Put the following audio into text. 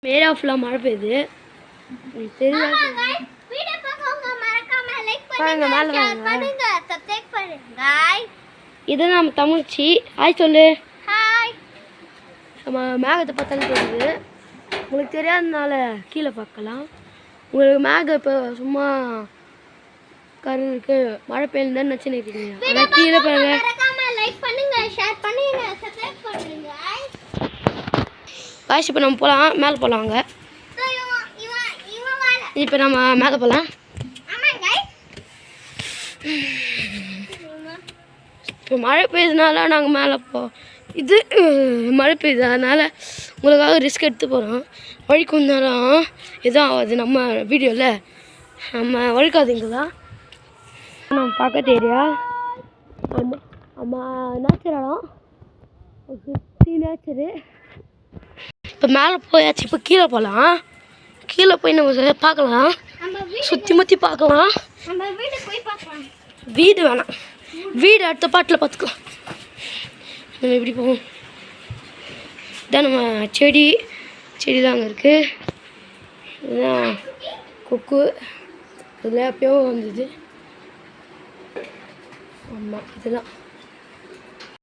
மேலே ஃபுல்லாக மழை பெய்யுது. தெரியுதா? இது நம்ம தமிழ்ச்சி. ஹாய் சொல்லு. நம்ம மேகத்தை பார்த்தாலும் தெரியுது. உங்களுக்கு தெரியாததுனால கீழே பார்க்கலாம். உங்களுக்கு மேகம் இப்போ சும்மா கருக்கு மழை பெய்யுதுன்னு நினச்சிருக்கீங்க. ஆனால் கீழே பாருங்க. காய்ச்சி இப்போ நம்ம போகலாம், மேலே போகலாம். அங்கே இப்போ நம்ம மேலே போகலாம். இப்போ மழை பெய்யுதுனால நாங்கள் மேலே இது மழை பெய்யுது, அதனால் உங்களுக்காக ரிஸ்க் எடுத்து போகிறோம். வழிக்கு வந்தாலும் எதுவும் ஆகாது. நம்ம வீடியோவில் நம்ம வழுக்காதீங்களா. நம்ம பக்கத்து ஏரியா நம்ம நேச்சர் இடம் சுற்றி நேச்சரு. இப்போ மேலே போயாச்சு. இப்போ கீழே போகலாம். கீழே போய் நம்ம பார்க்கலாம், சுற்றி முற்றி பார்க்கலாம். வீடு வேணாம், வீடு அடுத்த பாட்டில் பார்த்துக்கலாம். நம்ம எப்படி போவோம்? இதான் நம்ம செடிலாம் அங்கே இருக்குது. இதுதான் கொக்கு. இதில் எப்பயோ வந்தது. ஆமாம், இதுதான்.